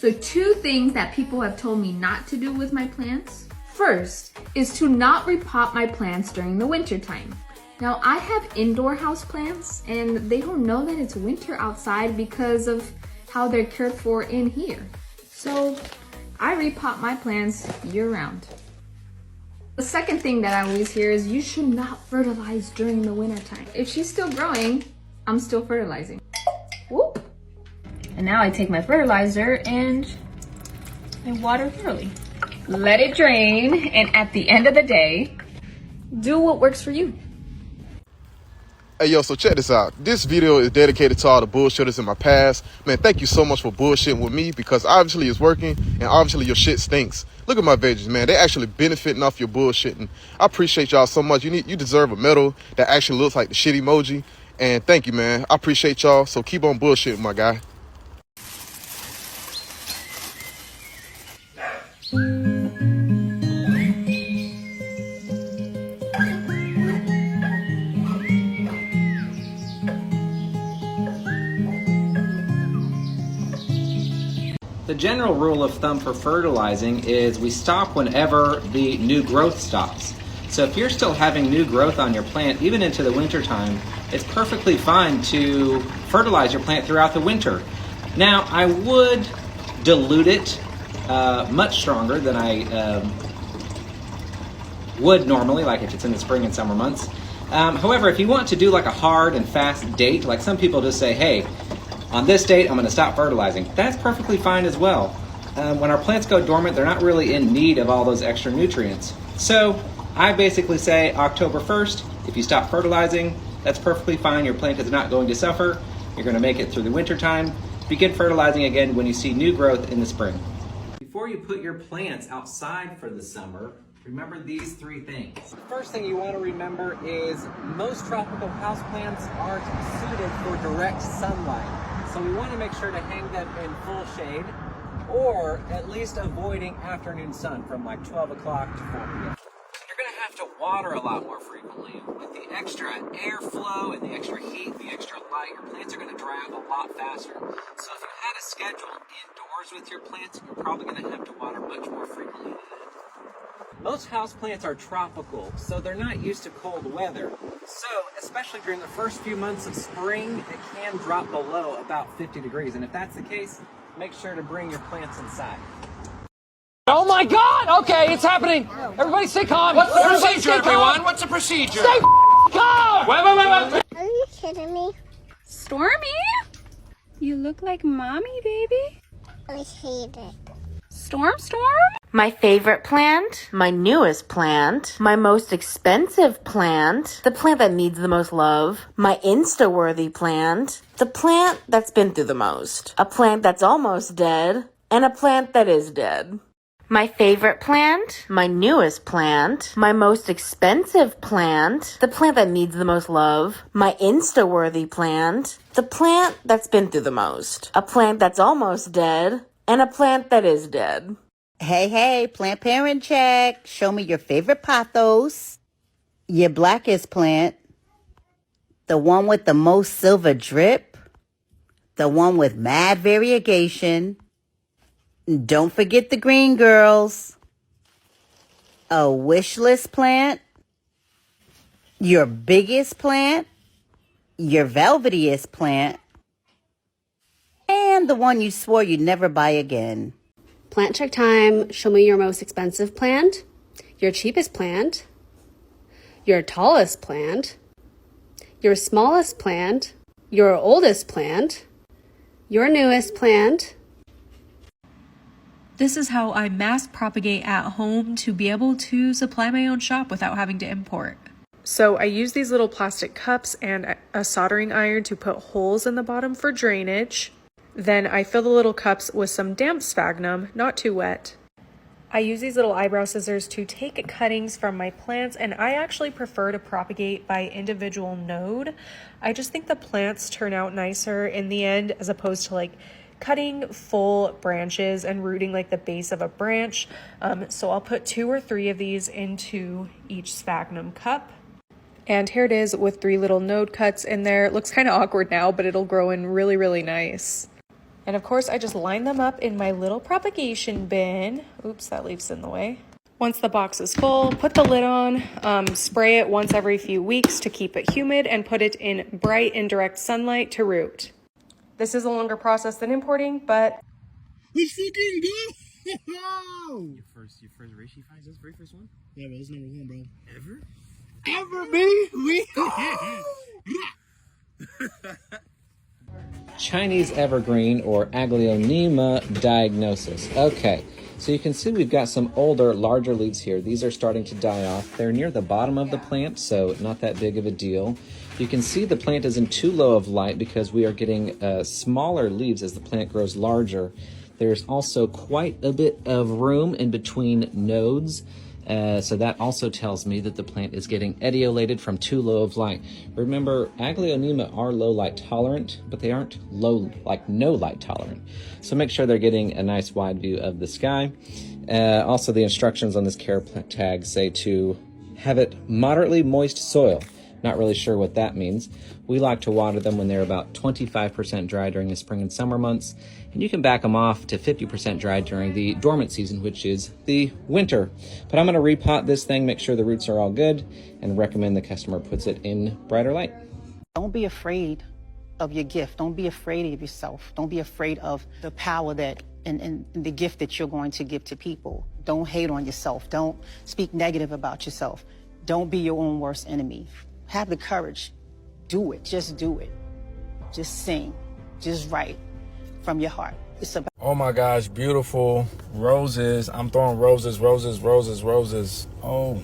So 2 things that people have told me not to do with my plants. First is to not repot my plants during the winter time. Now I have indoor house plants and they don't know that it's winter outside because of how they're cared for in here. So I repot my plants year round. The second thing that I always hear is you should not fertilize during the winter time. If she's still growing, I'm still fertilizing. Whoop. And now I take my fertilizer and I water thoroughly. Let it drain, and at the end of the day, do what works for you. Hey, yo, so check this out. This video is dedicated to all the bullshitters in my past. Man, thank you so much for bullshitting with me because obviously it's working and obviously your shit stinks. Look at my veggies, man. They actually benefiting off your bullshitting. I appreciate y'all so much. You deserve a medal that actually looks like the shit emoji. And thank you, man. I appreciate y'all. So keep on bullshitting, my guy. The general rule of thumb for fertilizing is we stop whenever the new growth stops. So if you're still having new growth on your plant, even into the winter time, it's perfectly fine to fertilize your plant throughout the winter. Now, I would dilute it much stronger than I would normally, like if it's in the spring and summer months. However, if you want to do like a hard and fast date, like some people just say, hey, on this date, I'm going to stop fertilizing. That's perfectly fine as well. When our plants go dormant, they're not really in need of all those extra nutrients. So I basically say October 1st, if you stop fertilizing, that's perfectly fine. Your plant is not going to suffer. You're going to make it through the winter time. Begin fertilizing again when you see new growth in the spring. Before you put your plants outside for the summer, remember these 3 things. The first thing you want to remember is most tropical houseplants aren't suited for direct sunlight. So we want to make sure to hang them in full shade or at least avoiding afternoon sun from like 12 o'clock to 4 p.m. You're going to have to water a lot more frequently. With the extra airflow and the extra heat, the extra light, your plants are going to dry out a lot faster. So if you had a schedule indoors with your plants, you're probably going to have to water much more frequently than that. Most houseplants are tropical, so they're not used to cold weather. So, especially during the first few months of spring, it can drop below about 50 degrees. And if that's the case, make sure to bring your plants inside. Oh my God! Okay, it's happening. Everybody stay calm. What's the procedure, everyone? What's the procedure? Stay calm! Wait. Are you kidding me? Stormy? You look like mommy, baby. I hate it. Storm? My favorite plant, my newest plant, my most expensive plant, the plant that needs the most love, my Insta-worthy plant, the plant that's been through the most, a plant that's almost dead, and a plant that is dead. My favorite plant, my newest plant, my most expensive plant, the plant that needs the most love, my Insta-worthy plant, the plant that's been through the most, a plant that's almost dead, and a plant that is dead. Hey, plant parent check. Show me your favorite pothos. Your blackest plant. The one with the most silver drip. The one with mad variegation. Don't forget the green girls. A wish list plant. Your biggest plant. Your velvetiest plant. And the one you swore you'd never buy again. Plant check time. Show me your most expensive plant, your cheapest plant, your tallest plant, your smallest plant, your oldest plant, your newest plant. This is how I mass propagate at home to be able to supply my own shop without having to import. So I use these little plastic cups and a soldering iron to put holes in the bottom for drainage. Then I fill the little cups with some damp sphagnum, not too wet. I use these little eyebrow scissors to take cuttings from my plants, and I actually prefer to propagate by individual node. I just think the plants turn out nicer in the end as opposed to like cutting full branches and rooting like the base of a branch. So I'll put 2 or 3 of these into each sphagnum cup. And here it is with 3 little node cuts in there. It looks kind of awkward now, but it'll grow in really, really nice. And of course, I just line them up in my little propagation bin. Oops, that leaf's in the way. Once the box is full, put the lid on, spray it once every few weeks to keep it humid, and put it in bright indirect sunlight to root. This is a longer process than importing, but... Let's fucking go! Your first reishi finds this very first one? Yeah, bro, it's number 1, bro. Ever? Ever, me? We... Chinese evergreen or Aglaonema diagnosis. Okay, so you can see we've got some older, larger leaves here. These are starting to die off. They're near the bottom of the plant, so not that big of a deal. You can see the plant is in too low of light because we are getting smaller leaves as the plant grows larger. There's also quite a bit of room in between nodes. So that also tells me that the plant is getting etiolated from too low of light. Remember, Aglaonema are low light tolerant, but they aren't no light tolerant. So make sure they're getting a nice wide view of the sky. Also, the instructions on this care tag say to have it moderately moist soil. Not really sure what that means. We like to water them when they're about 25% dry during the spring and summer months, and you can back them off to 50% dry during the dormant season, which is the winter. But I'm going to repot this thing, make sure the roots are all good, and recommend the customer puts it in brighter light. Don't be afraid of your gift. Don't be afraid of yourself. Don't be afraid of the power that and the gift that you're going to give to people. Don't hate on yourself. Don't speak negative about yourself. Don't be your own worst enemy. Have the courage. Do it. Just do it. Just sing. Just write from your heart. It's about... Oh my gosh, beautiful roses. I'm throwing roses, roses, roses, roses. Oh.